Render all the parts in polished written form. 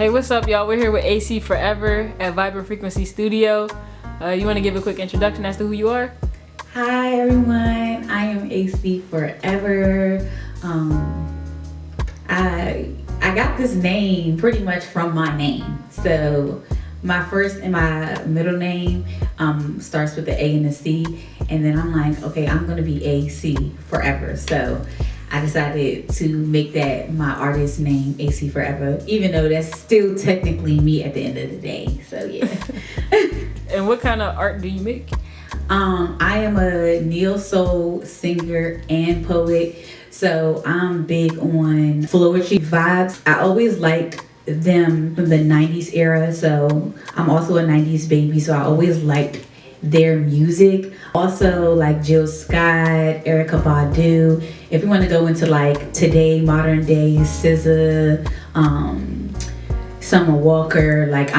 Hey, what's up, y'all? We're here with AC Forever at Vibrant Frequency Studio. You want to give a quick introduction as to who you are? Hi, everyone. I am AC Forever. I got this name pretty much from my name. So my first and my middle name starts with the A and the C, and then I'm like, okay, I'm gonna be AC Forever. So I decided to make that my artist name, AC Forever, even though that's still technically me at the end of the day. So yeah. And what kind of art do you make? I am a neo soul singer and poet, so I'm big on poetry vibes. I always liked them from the 90s era, so I'm also a 90s baby, so I always liked their music. Also like Jill Scott, Erykah Badu. If you want to go into like today, modern day, SZA, Summer Walker, like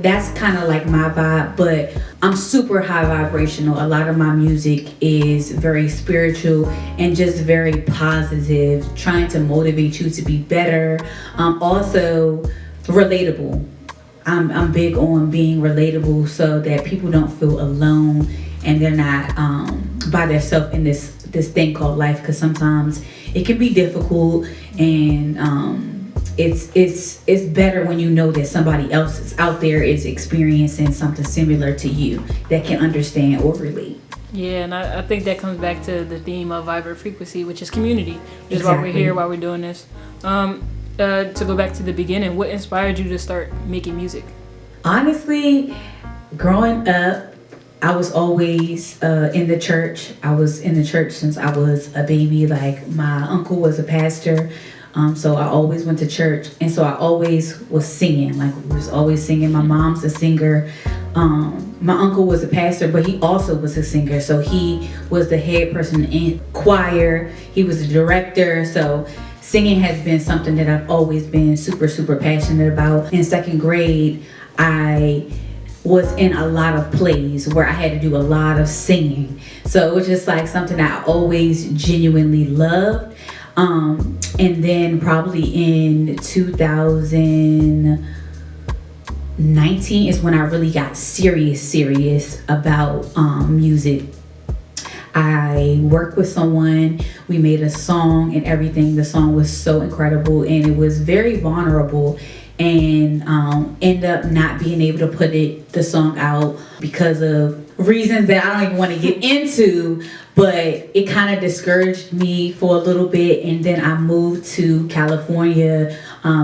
that's kind of like my vibe, but I'm super high vibrational. A lot of my music is very spiritual and just very positive, trying to motivate you to be better. Also relatable. I'm big on being relatable so that people don't feel alone and they're not by themselves in this thing called life, because sometimes it can be difficult, and it's better when you know that somebody else is out there is experiencing something similar to you that can understand or relate. Yeah, and I think that comes back to the theme of Vibrant Frequency, which is community, which is Exactly. why we're here, why we're doing this. To go back to the beginning, what inspired you to start making music? Honestly, growing up, I was always in the church. I was in the church since I was a baby. Like my uncle was a pastor, so I always went to church, and so I always was singing. Like we was always singing. My mom's a singer. My uncle was a pastor, but he also was a singer. So he was the head person in choir. He was a director. So singing has been something that I've always been super passionate about. In second grade, I was in a lot of plays where I had to do a lot of singing. So it was just like something that I always genuinely loved. And then probably in 2019 is when I really got serious about music. I worked with someone, we made a song and everything. The song was so incredible and it was very vulnerable, and end up not being able to put the song out because of reasons that I don't even want to get into, but it kind of discouraged me for a little bit. And then I moved to California,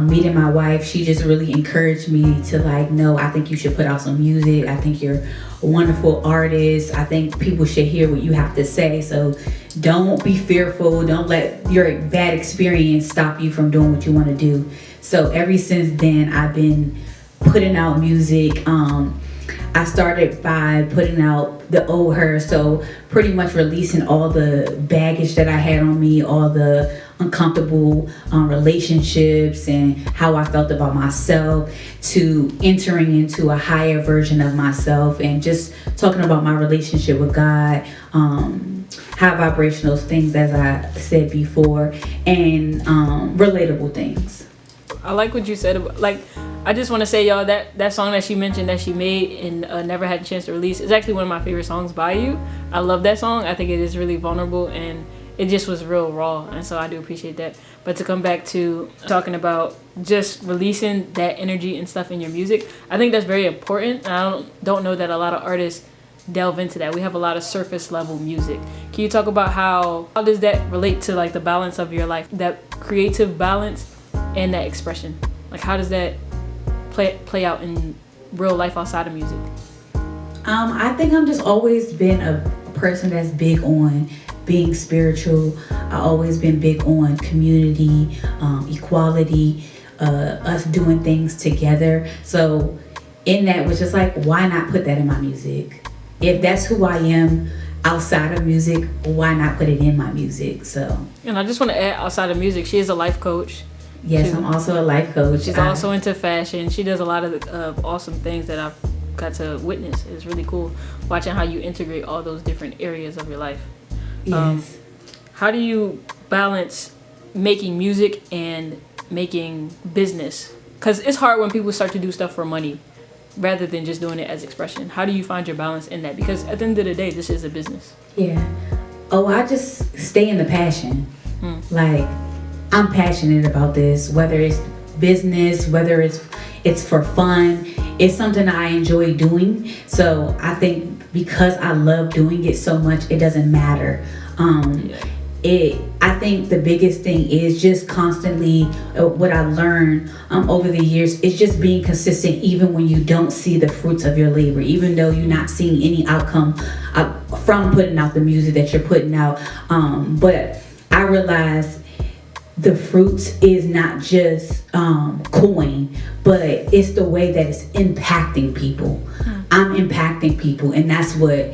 meeting my wife. She just really encouraged me to like, no, I think you should put out some music. I think you're a wonderful artist. I think people should hear what you have to say. So don't be fearful. Don't let your bad experience stop you from doing what you want to do. So ever since then, I've been putting out music. I started by putting out the old her, so pretty much releasing all the baggage that I had on me, all the uncomfortable relationships and how I felt about myself, to entering into a higher version of myself and just talking about my relationship with God, high vibrational things, as I said before, and relatable things. I like what you said about, like, I just want to say, y'all, that song that she mentioned that she made and never had a chance to release is actually one of my favorite songs by you. I love that song. I think it is really vulnerable and it just was real raw, and so I do appreciate that. But to come back to talking about just releasing that energy and stuff in your music, I think that's very important. And I don't know that a lot of artists delve into that. We have a lot of surface level music. Can you talk about how does that relate to like the balance of your life, that creative balance and that expression? Like how does that play out in real life outside of music? I think I'm just always been a person that's big on being spiritual. I always been big on community, equality, us doing things together. So in that was just like, why not put that in my music? If that's who I am outside of music, why not put it in my music? So, and I just want to add, outside of music, she is a life coach. Yes, I'm also a life coach. She's also into fashion. She does a lot of awesome things that I've got to witness. It's really cool watching how you integrate all those different areas of your life. Yes. How do you balance making music and making business because it's hard when people start to do stuff for money rather than just doing it as expression. How do you find your balance in that? Because at the end of the day, this is a business. Yeah. Oh, I just stay in the passion. Like, I'm passionate about this, whether it's business, whether it's for fun. It's something I enjoy doing. So I think because I love doing it so much, it doesn't matter. I think the biggest thing is just constantly what I learned over the years is just being consistent, even when you don't see the fruits of your labor, even though you're not seeing any outcome from putting out the music that you're putting out. But I realized the fruits is not just coin, but it's the way that it's impacting people. I'm impacting people, and that's what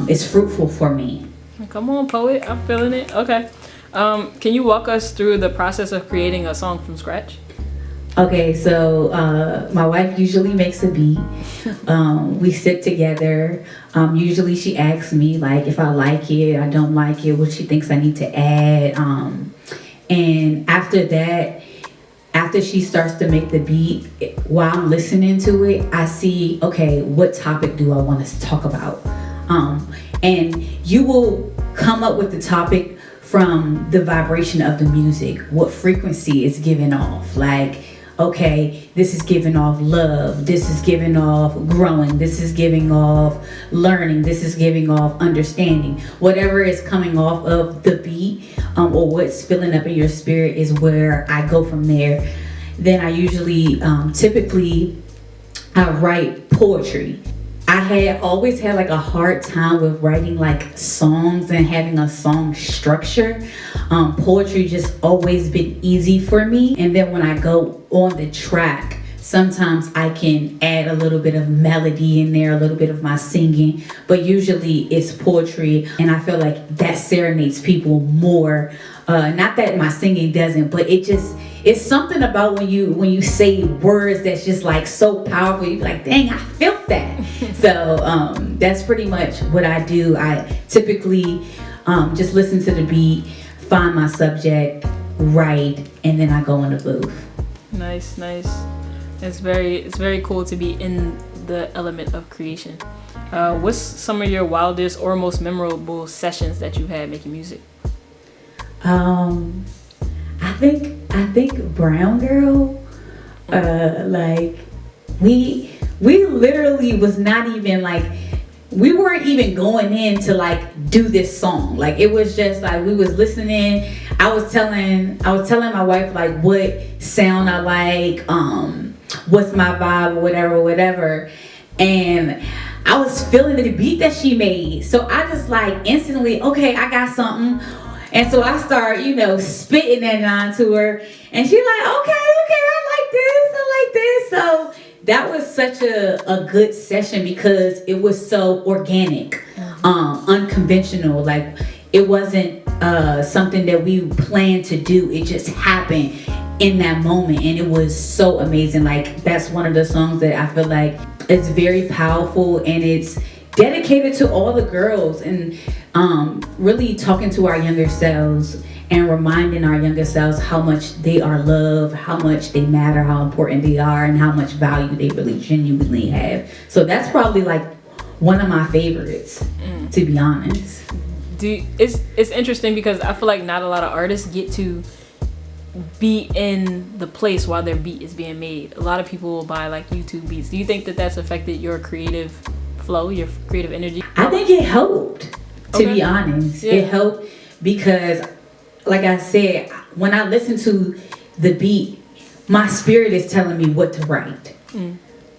is fruitful for me. Come on, poet. I'm feeling it. Okay. Can you walk us through the process of creating a song from scratch? Okay, so my wife usually makes a beat. We sit together. Usually she asks me like if I like it, I don't like it, what she thinks I need to add. And after that, after she starts to make the beat, while I'm listening to it, I see, okay, what topic do I want us to talk about? And you will come up with the topic from the vibration of the music, what frequency it's giving off. Like, okay, this is giving off love, this is giving off growing, this is giving off learning, this is giving off understanding. Whatever is coming off of the beat or what's filling up in your spirit is where I go from there. Then I usually, typically, I write poetry. I had always had like a hard time with writing like songs and having a song structure. Poetry just always been easy for me. And then when I go on the track, sometimes I can add a little bit of melody in there, a little bit of my singing, but usually it's poetry. And I feel like that serenades people more. Not that my singing doesn't, but it's something about when you say words that's just like so powerful. You're like, dang, I felt that. So that's pretty much what I do. I typically just listen to the beat, find my subject, write, and then I go in the booth. Nice. It's very cool to be in the element of creation. What's some of your wildest or most memorable sessions that you've had making music? I think Brown Girl, like we literally was not even like, we weren't even going in to like do this song. Like it was just like we was listening. I was telling my wife like what sound I like, what's my vibe or whatever. And I was feeling the beat that she made. So I just like instantly, okay, I got something. And so I start, spitting that onto her. And she's like, okay, I like this. So that was such a good session because it was so organic, unconventional. Like it wasn't something that we planned to do. It just happened in that moment. And it was so amazing. Like that's one of the songs that I feel like it's very powerful and it's dedicated to all the girls and really talking to our younger selves and reminding our younger selves how much they are loved, how much they matter, how important they are, and how much value they really genuinely have. So that's probably like one of my favorites, to be honest. It's interesting because I feel like not a lot of artists get to be in the place while their beat is being made. A lot of people will buy like YouTube beats. Do you think that that's affected your creative flow, your creative energy? I think it helped, to be honest. Yeah. It helped because, like I said, when I listen to the beat, my spirit is telling me what to write.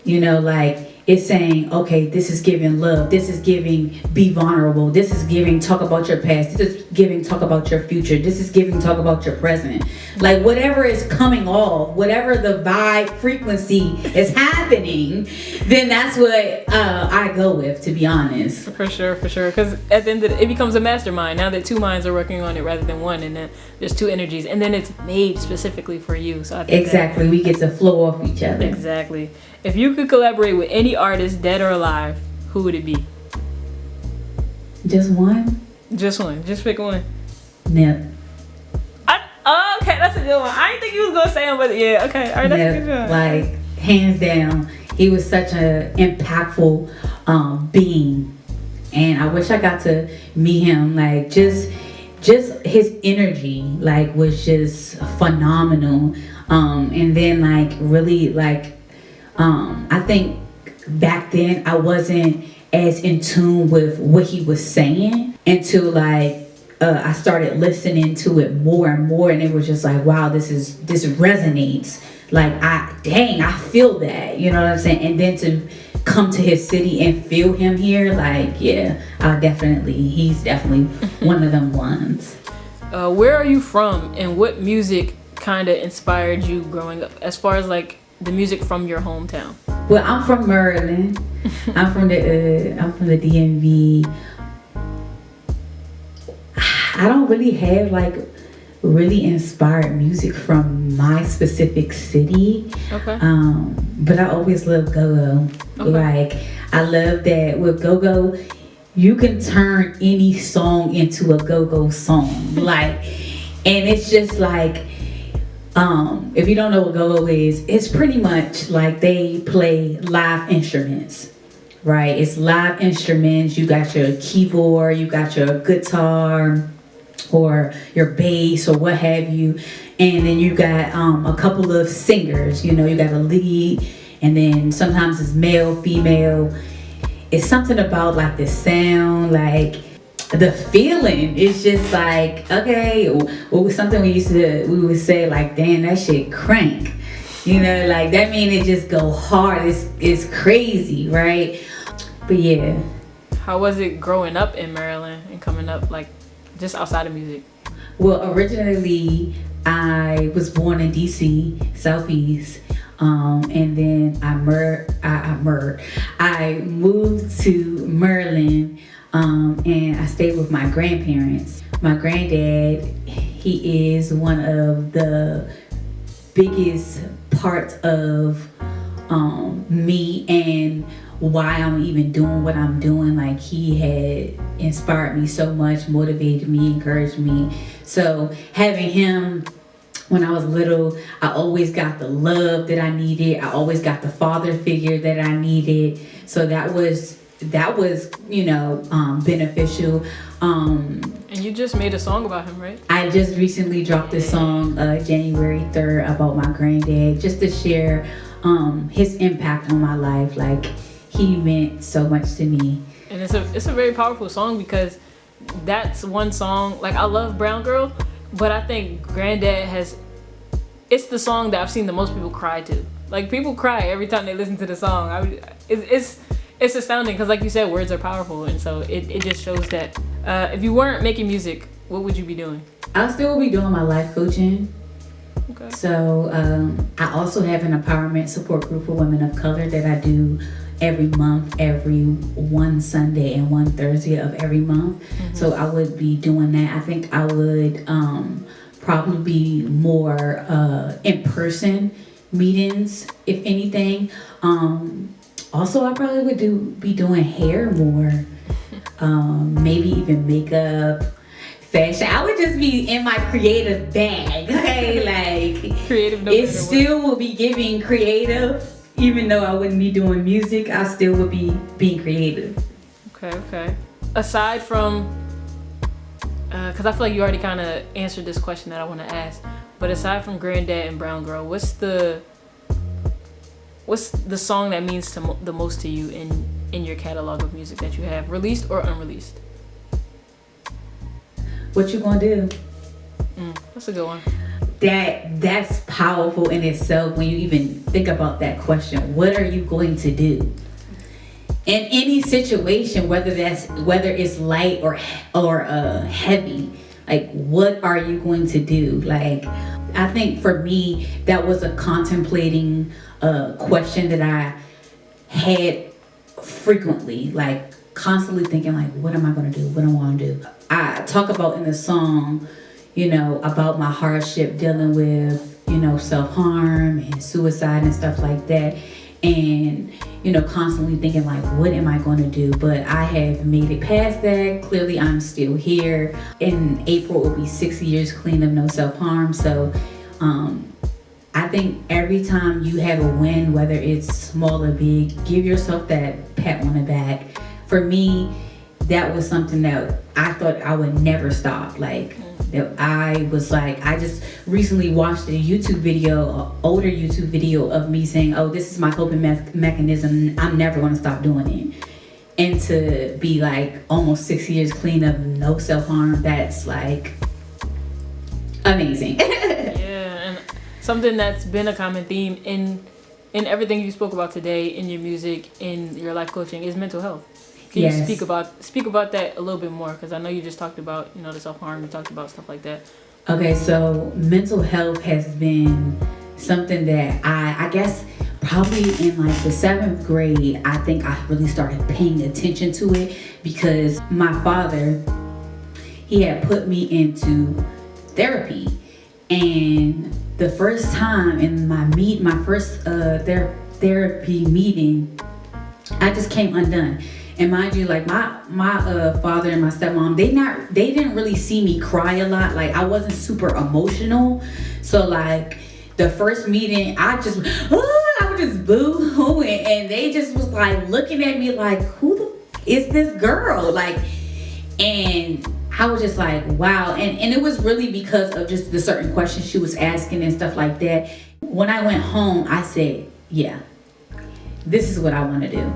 Like it's saying, okay, this is giving love, this is giving be vulnerable, this is giving talk about your past, this is giving talk about your future, this is giving talk about your present. Like whatever is coming off, whatever the vibe frequency is happening, then that's what I go with, to be honest. For sure. Because at the end of it becomes a mastermind now that two minds are working on it rather than one, and then there's two energies, and then it's made specifically for you. So I think exactly, we get to flow off each other. Exactly. If you could collaborate with any artist, dead or alive, who would it be? Just one? Just one. Just pick one. Nip. Okay, that's a good one. I didn't think you was gonna say him, but yeah, okay. All right, that's a good one. Like hands down, he was such an impactful being, and I wish I got to meet him. Like just his energy, like was just phenomenal. And then like really like, I think back then I wasn't as in tune with what he was saying until like I started listening to it more and more, and it was just like, wow, this resonates. Like I feel that, you know what I'm saying? And then to come to his city and feel him here, like yeah, he's definitely one of them ones. Where are you from, and what music kind of inspired you growing up, as far as like the music from your hometown? Well, I'm from Maryland. I'm from the DMV. I don't really have like really inspired music from my specific city. Okay. But I always love go-go. Okay. Like I love that with go-go, you can turn any song into a go-go song. Like, and it's just like, if you don't know what go-go is, it's pretty much like they play live instruments. Right? It's live instruments. You got your keyboard, you got your guitar, or your bass, or what have you, and then you got a couple of singers. You know, you got a lead, and then sometimes it's male, female. It's something about like the sound, like the feeling. It's just like, okay, what was something we would say like, damn, that shit crank. You know, like that mean it just go hard. It's crazy, right? But yeah. How was it growing up in Maryland and coming up like just outside of music? Well, originally I was born in DC, Southeast, and then I moved to Maryland, and I stayed with my grandparents. My granddad, he is one of the biggest parts of me and why I'm even doing what I'm doing. Like he had inspired me so much, motivated me, encouraged me. So having him when I was little, I always got the love that I needed. I always got the father figure that I needed. So that was beneficial. And you just made a song about him, right? I just recently dropped this song January 3rd about my granddad, just to share his impact on my life. Like he meant so much to me. And it's a very powerful song, because that's one song, like I love Brown Girl, but I think Granddad it's the song that I've seen the most people cry to. Like people cry every time they listen to the song. It's astounding, because like you said, words are powerful, and so it just shows that if you weren't making music, what would you be doing? I'll still be doing my life coaching. Okay. So I also have an empowerment support group for women of color that I do every month, every one Sunday and one Thursday of every month. Mm-hmm. So I would be doing that. I think I would probably be more in-person meetings, if anything. Also, I probably would be doing hair more, maybe even makeup, fashion. I would just be in my creative bag, okay? Like, creative. It still will be giving creative, even though I wouldn't be doing music. I still would be being creative. Okay. Aside from, because I feel like you already kind of answered this question that I want to ask, but aside from Granddad and Brown Girl, what's the song that means the most to you in your catalog of music that you have, released or unreleased? What you gonna do? That's a good one. That's powerful in itself when you even think about that question. What are you going to do? In any situation, whether it's light or heavy, like what are you going to do? Like, I think for me, that was a contemplating question that I had frequently, like constantly thinking like, what am I going to do? What do I want to do? I talk about in the song, about my hardship dealing with, self-harm and suicide and stuff like that. and constantly thinking like, what am I going to do? But I have made it past that. Clearly I'm still here. In April it will be 6 years clean of no self-harm. So I think every time you have a win, whether it's small or big, give yourself that pat on the back. For me, that was something that I thought I would never stop. Like, I was like, I just recently watched a YouTube video, an older YouTube video of me saying, oh, this is my coping mechanism. I'm never going to stop doing it. And to be like almost 6 years clean of no self-harm, that's like amazing. Yeah, and something that's been a common theme in everything you spoke about today, in your music, in your life coaching, is mental health. Can you speak about that a little bit more? Because I know you just talked about, the self-harm, you talked about stuff like that. Okay, so mental health has been something that I guess probably in like the 7th grade, I think I really started paying attention to it, because my father, he had put me into therapy. And the first time in my first therapy meeting, I just came undone. And mind you, like my father and my stepmom, they didn't really see me cry a lot. Like, I wasn't super emotional. So like the first meeting, I was just boo-hooing, and they just was like looking at me like, who the is this girl? Like, and I was just like, wow. And it was really because of just the certain questions she was asking and stuff like that. When I went home, I said, yeah, this is what I want to do.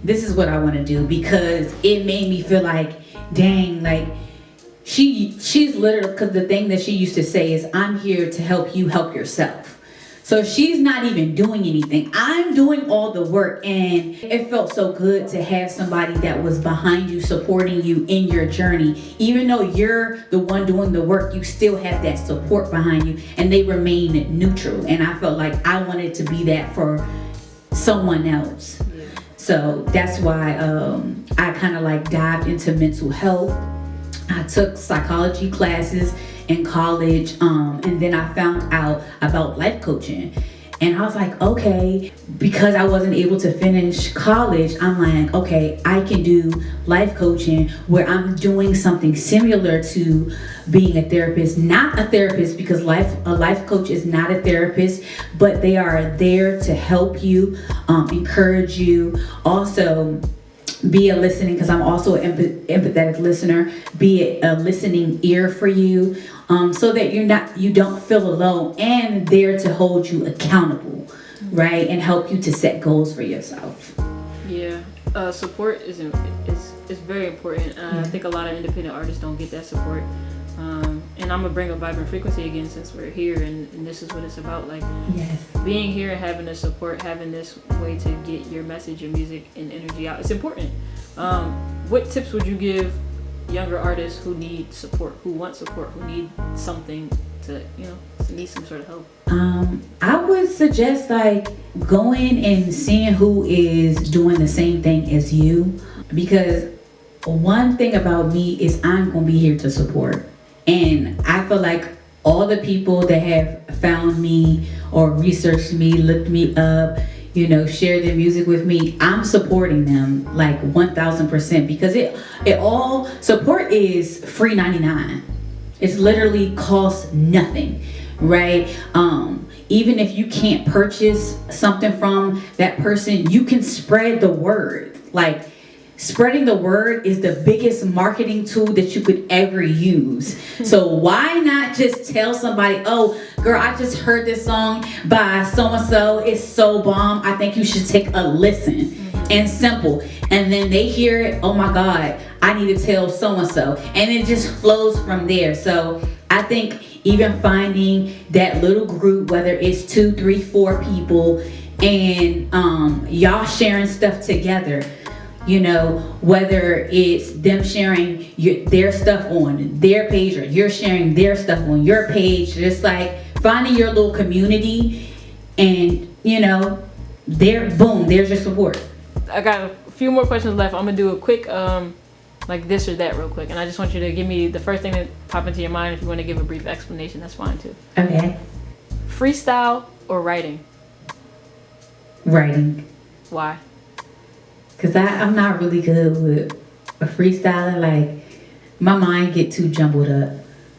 This is what I want to do, because it made me feel like, dang, like she's literally, because the thing that she used to say is, I'm here to help you help yourself. So she's not even doing anything. I'm doing all the work, and it felt so good to have somebody that was behind you, supporting you in your journey. Even though you're the one doing the work, you still have that support behind you, and they remain neutral. And I felt like I wanted to be that for someone else. So that's why I kind of like dived into mental health. I took psychology classes in college, and then I found out about life coaching. And I was like, okay, because I wasn't able to finish college, I'm like, okay, I can do life coaching where I'm doing something similar to being a therapist. Not a therapist, because a life coach is not a therapist, but they are there to help you, encourage you. Also, be a listening, because I'm also an empathetic listener, be a listening ear for you, so that you don't feel alone, and there to hold you accountable, right, and help you to set goals for yourself. Yeah, support is very important. I think a lot of independent artists don't get that support. And I'm gonna bring up Vibrant Frequency again, since we're here, and this is what it's about. Like, yes, being here and having the support, having this way to get your message, your music, and energy out, it's important. What tips would you give younger artists who need support, who want support, who need something to, need some sort of help? I would suggest like going and seeing who is doing the same thing as you, because one thing about me is I'm gonna be here to support. And I feel like all the people that have found me or researched me, looked me up, shared their music with me, I'm supporting them like 1000%, because it all support is free 99. It's literally costs nothing, right? Even if you can't purchase something from that person, you can spread the word. Like, spreading the word is the biggest marketing tool that you could ever use. So why not just tell somebody, oh, girl, I just heard this song by so-and-so. It's so bomb. I think you should take a listen. And simple. And then they hear it, oh my God, I need to tell so-and-so. And it just flows from there. So I think even finding that little group, whether it's 2, 3, 4 people, and y'all sharing stuff together, whether it's them sharing their stuff on their page, or you're sharing their stuff on your page, just like finding your little community, and there's your support. I got a few more questions left. I'm gonna do a quick like this or that real quick, and I just want you to give me the first thing that popped into your mind. If you want to give a brief explanation, that's fine too. Okay. Freestyle or writing? Writing. Why? Because I'm not really good with freestyling. Like, my mind get too jumbled up.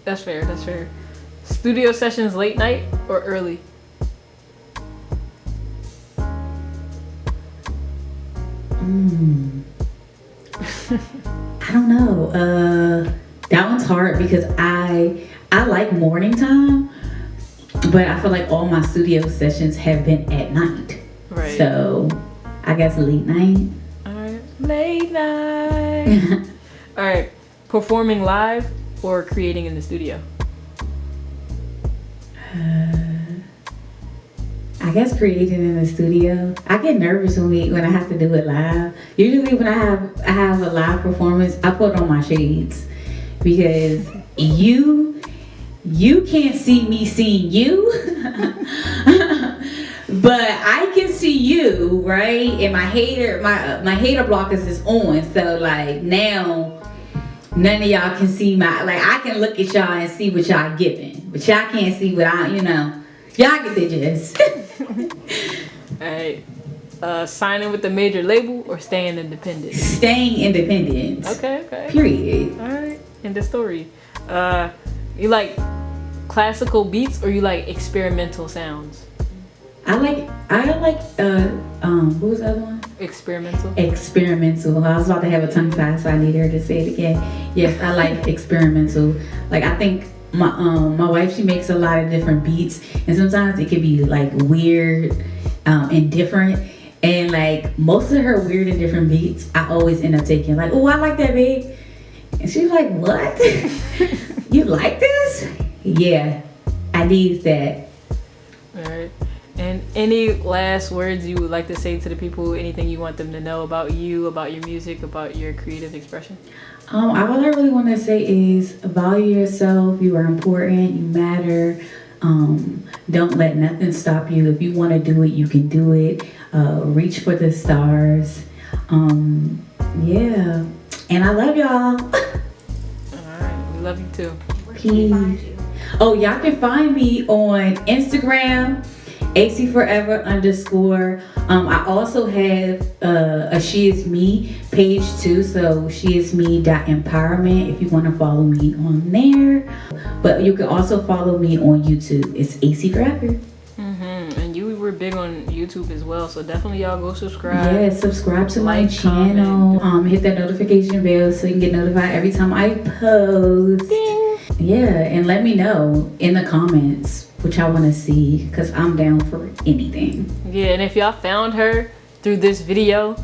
That's fair. That's fair. Studio sessions late night or early? I don't know. That one's hard because I like morning time, but I feel like all my studio sessions have been at night. Right. So I guess late night. All right. Late night. All right. Performing live or creating in the studio? I guess creating in the studio. I get nervous when I have to do it live. Usually when I have a live performance, I put on my shades because you can't see me seeing you, but I can see you, right? And my hater blockers is on, so like now none of y'all can see I can look at y'all and see what y'all giving, but y'all can't see what y'all get the gist. Alright. Signing with the major label or staying independent? Staying independent. Okay. Period. Alright. End the story. You like classical beats or you like experimental sounds? I like what was the other one? Experimental. I was about to have a tongue tie, so I need her to say it again. Yes, I like experimental. Like, I think my wife, she makes a lot of different beats, and sometimes it could be like weird and different, and like most of her weird and different beats I always end up taking, like, oh, I like that, babe. And she's like, what? You like this? Yeah, I need that. All right. And any last words you would like to say to the people? Anything you want them to know about you, about your music, about your creative expression? All I really want to say is value yourself. You are important. You matter. Don't let nothing stop you. If you want to do it, you can do it. Reach for the stars. Yeah. And I love y'all. All right. We love you too. Peace. Oh, y'all can find me on Instagram, ACFOREVER _. I also have a She Is Me page too, so sheisme.empowerment if you want to follow me on there. But you can also follow me on YouTube. It's ACFOREVER. And you were big on YouTube as well, so definitely y'all go subscribe. Yeah, subscribe to my channel. Hit that notification bell so you can get notified every time I post. Ding. Yeah, and let me know in the comments what y'all want to see, because I'm down for anything. Yeah, and if y'all found her through this video,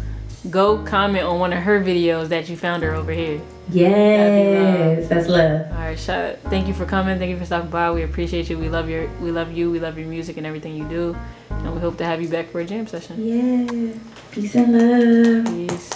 go comment on one of her videos that you found her over here. Yes, that's love. All right, Shot. Thank you for coming. Thank you for stopping by. We appreciate you. We love you. We love your music and everything you do. And we hope to have you back for a jam session. Yeah. Peace and love. Peace.